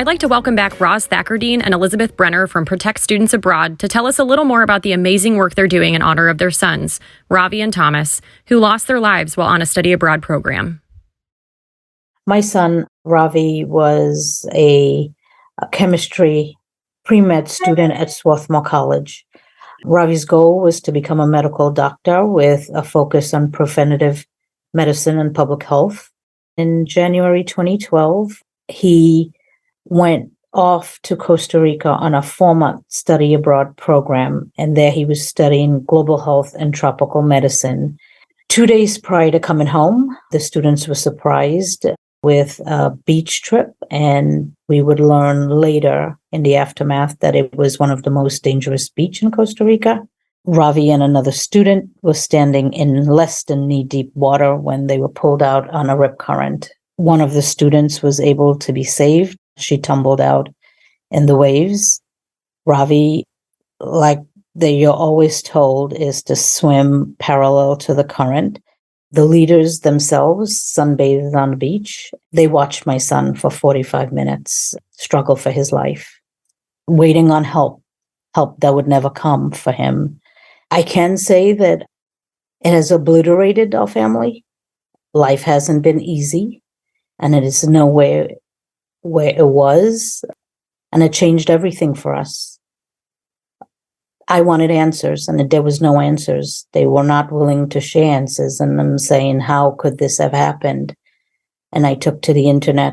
I'd like to welcome back Ros Thackurdeen and Elizabeth Brenner from Protect Students Abroad to tell us a little more about the amazing work they're doing in honor of their sons, Ravi and Thomas, who lost their lives while on a study abroad program. My son, Ravi, was a chemistry pre-med student at Swarthmore College. Ravi's goal was to become a medical doctor with a focus on preventative medicine and public health. In January 2012, he went off to Costa Rica on a 4-month study abroad program, and there he was studying global health and tropical medicine. 2 days prior to coming home, the students were surprised with a beach trip, and we would learn later in the aftermath that it was one of the most dangerous beaches in Costa Rica. Ravi and another student were standing in less than knee-deep water when they were pulled out on a rip current. One of the students was able to be saved. She tumbled out in the waves. Ravi, like you're always told, is to swim parallel to the current. The leaders themselves sunbathed on the beach. They watched my son for 45 minutes struggle for his life, waiting on help that would never come for him. I can say that it has obliterated our family. Life hasn't been easy, and it is nowhere where it was, and it changed everything for us. I wanted answers, and there was no answers. They were not willing to share answers, and I'm saying, how could this have happened? And I took to the internet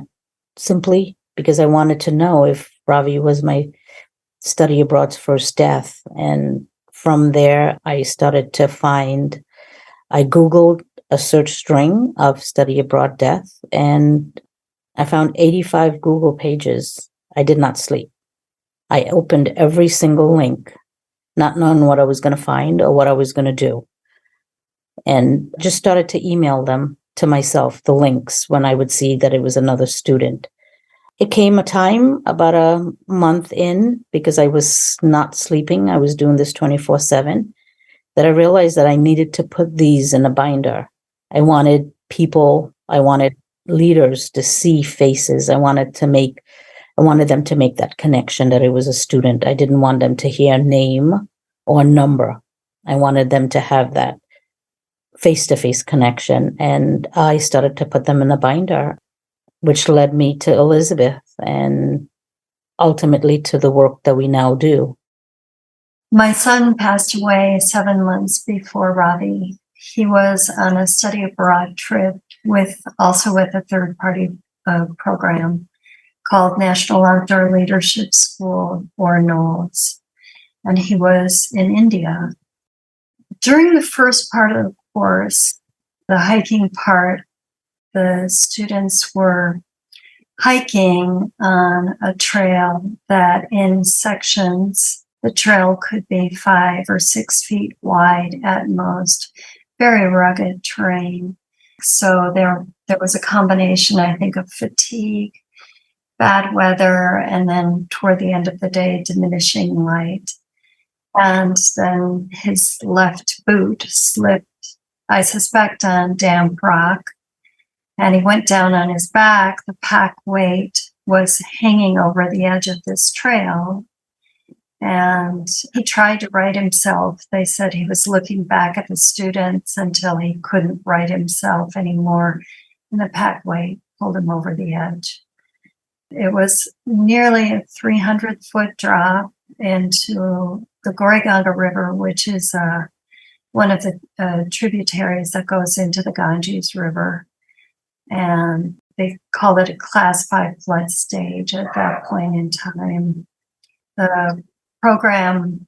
simply because I wanted to know if Ravi was my study abroad's first death. And from there, I started to I Googled a search string of study abroad death, and I found 85 Google pages. I did not sleep. I opened every single link, not knowing what I was going to find or what I was going to do, and just started to email them to myself, the links, when I would see that it was another student. It came a time about a month in, because I was not sleeping, I was doing this 24/7, that I realized that I needed to put these in a binder. I wanted leaders to see faces. I wanted them to make that connection that it was a student. I didn't want them to hear name or number. I wanted them to have that face-to-face connection. And I started to put them in a binder, which led me to Elizabeth and ultimately to the work that we now do. My son passed away 7 months before Ravi. He was on a study abroad trip with a third-party program called National Outdoor Leadership School, or NOLS, and he was in India. During the first part of the course, the hiking part, the students were hiking on a trail that in sections, the trail could be 5 or 6 feet wide at most, very rugged terrain. So there was a combination, I think, of fatigue, bad weather, and then toward the end of the day, diminishing light. And then his left boot slipped, I suspect, on damp rock, and he went down on his back. The pack weight was hanging over the edge of this trail, and he tried to right himself. They said he was looking back at the students until he couldn't right himself anymore, and the pack weight pulled him over the edge. It was nearly a 300-foot drop into the Goriganga River, which is one of the tributaries that goes into the Ganges River. And they called it a Class 5 flood stage at that point in time. The program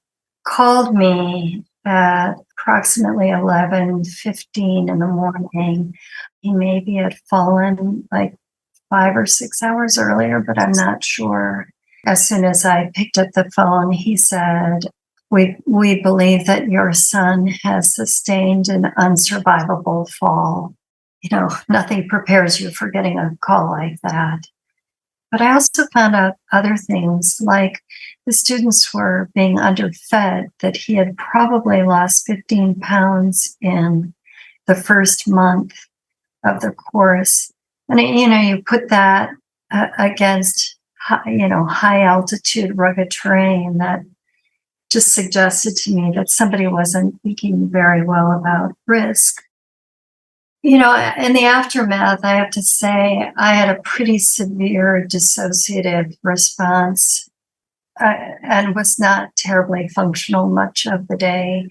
called me at approximately 11:15 in the morning. He maybe had fallen like 5 or 6 hours earlier, but I'm not sure. As soon as I picked up the phone, he said, we believe that your son has sustained an unsurvivable fall. You know, nothing prepares you for getting a call like that. But I also found out other things, like the students were being underfed, that he had probably lost 15 pounds in the first month of the course. And, you know, you put that against high altitude rugged terrain that just suggested to me that somebody wasn't thinking very well about risk. In the aftermath, I have to say I had a pretty severe dissociative response and was not terribly functional much of the day.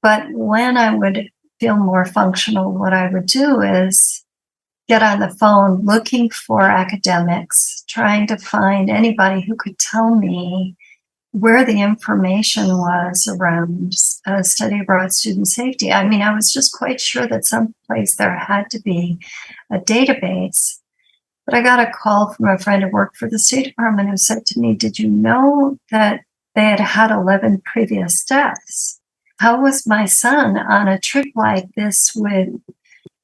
But when I would feel more functional, what I would do is get on the phone looking for academics, trying to find anybody who could tell me where the information was around study abroad student safety. I mean, I was just quite sure that someplace there had to be a database. But I got a call from a friend who worked for the State Department who said to me, "Did you know that they had had 11 previous deaths? How was my son on a trip like this with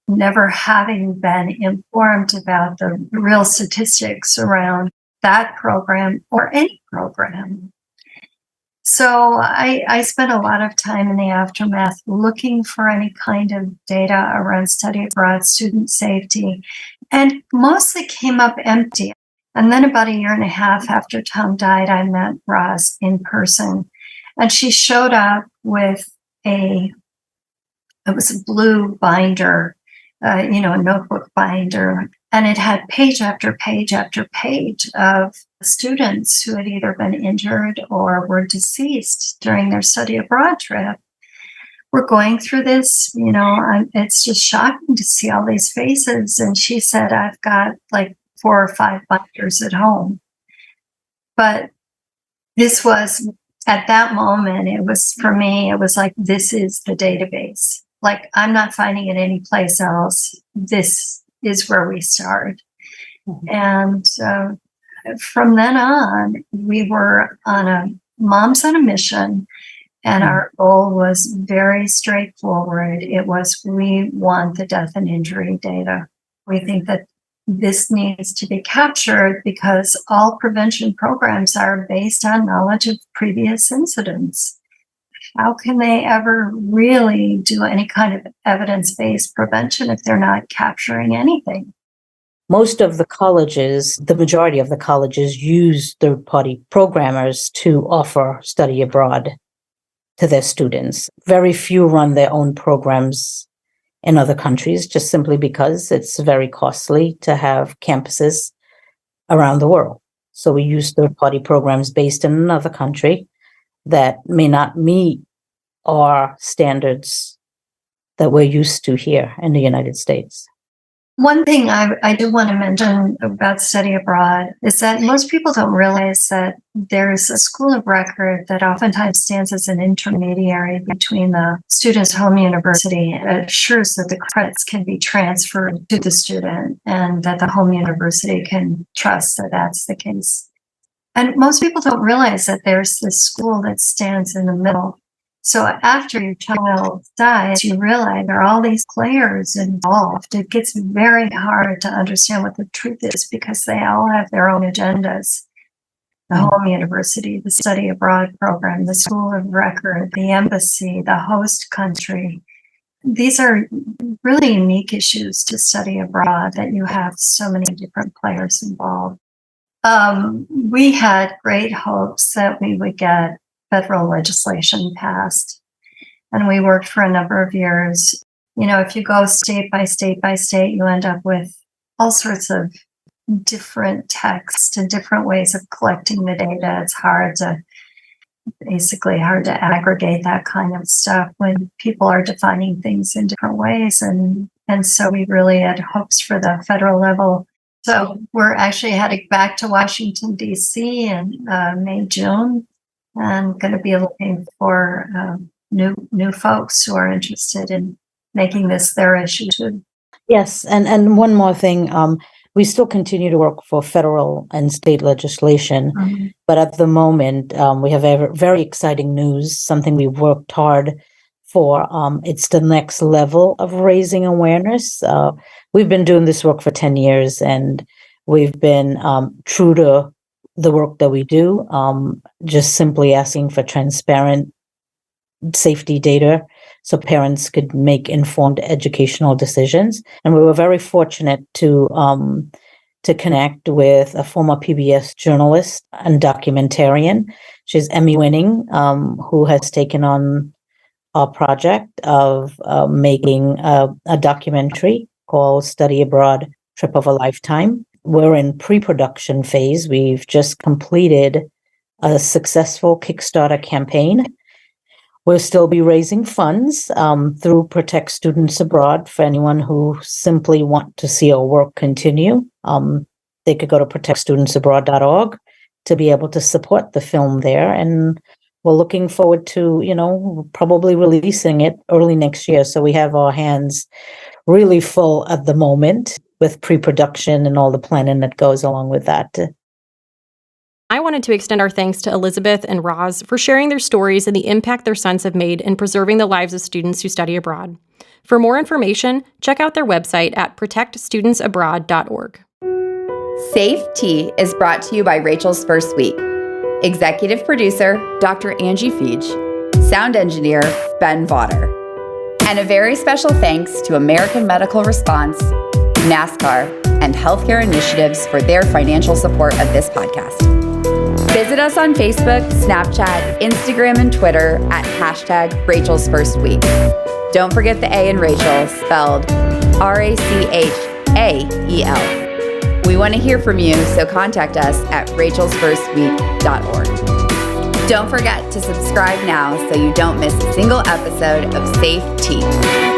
never having been informed about the real statistics around that program or any program?" So I spent a lot of time in the aftermath looking for any kind of data around study abroad student safety, and mostly came up empty. And then about a year and a half after Tom died, I met Ros in person, and she showed up with it was a blue binder, a notebook binder, and it had page after page after page of students who had either been injured or were deceased during their study abroad trip. We're going through this, it's just shocking to see all these faces. And she said, "I've got like 4 or 5 binders at home." But this was, at that moment, it was, for me, it was like, this is the database. Like, I'm not finding it anyplace else. This is where we start. Mm-hmm. And from then on, we were moms on a mission, and our goal was very straightforward. It was, we want the death and injury data. We think that this needs to be captured because all prevention programs are based on knowledge of previous incidents. How can they ever really do any kind of evidence-based prevention if they're not capturing anything? Most of the colleges, the majority of the colleges, use third-party programmers to offer study abroad to their students. Very few run their own programs in other countries, just simply because it's very costly to have campuses around the world. So we use third-party programs based in another country that may not meet our standards that we're used to here in the United States. One thing I do want to mention about study abroad is that most people don't realize that there's a school of record that oftentimes stands as an intermediary between the student's home university and assures that the credits can be transferred to the student and that the home university can trust that that's the case. And most people don't realize that there's this school that stands in the middle. So after your child dies, you realize there are all these players involved. It gets very hard to understand what the truth is because they all have their own agendas. The home university, the study abroad program, the school of record, the embassy, the host country. These are really unique issues to study abroad, that you have so many different players involved. We had great hopes that we would get federal legislation passed, and we worked for a number of years. If you go state by state by state, you end up with all sorts of different texts and different ways of collecting the data. It's hard to aggregate that kind of stuff when people are defining things in different ways. And so we really had hopes for the federal level. So we're actually heading back to Washington, D.C. in May, June, and going to be looking for new folks who are interested in making this their issue too. Yes, and one more thing, we still continue to work for federal and state legislation, but at the moment we have very exciting news, something we worked hard for. It's the next level of raising awareness. We've been doing this work for 10 years, and we've been true to the work that we do, just simply asking for transparent safety data so parents could make informed educational decisions. And we were very fortunate to to connect with a former PBS journalist and documentarian. She's Emmy winning, who has taken on our project of making a documentary called Study Abroad, Trip of a Lifetime. We're in pre-production phase. We've just completed a successful Kickstarter campaign. We'll still be raising funds through Protect Students Abroad for anyone who simply want to see our work continue. They could go to protectstudentsabroad.org to be able to support the film there. And we're looking forward to, probably releasing it early next year. So we have our hands really full at the moment with pre-production and all the planning that goes along with that. I wanted to extend our thanks to Elizabeth and Ros for sharing their stories and the impact their sons have made in preserving the lives of students who study abroad. For more information, check out their website at protectstudentsabroad.org. Safe Tea is brought to you by Rachel's First Week. Executive producer, Dr. Angie Feige. Sound engineer, Ben Vaughter. And a very special thanks to American Medical Response, NASCAR, and Healthcare Initiatives for their financial support of this podcast. Visit us on Facebook, Snapchat, Instagram, and Twitter at #Rachel's First Week. Don't forget the A in Rachel, spelled RACHAEL. We want to hear from you, so contact us at rachelsfirstweek.org. Don't forget to subscribe now so you don't miss a single episode of Safe Tea.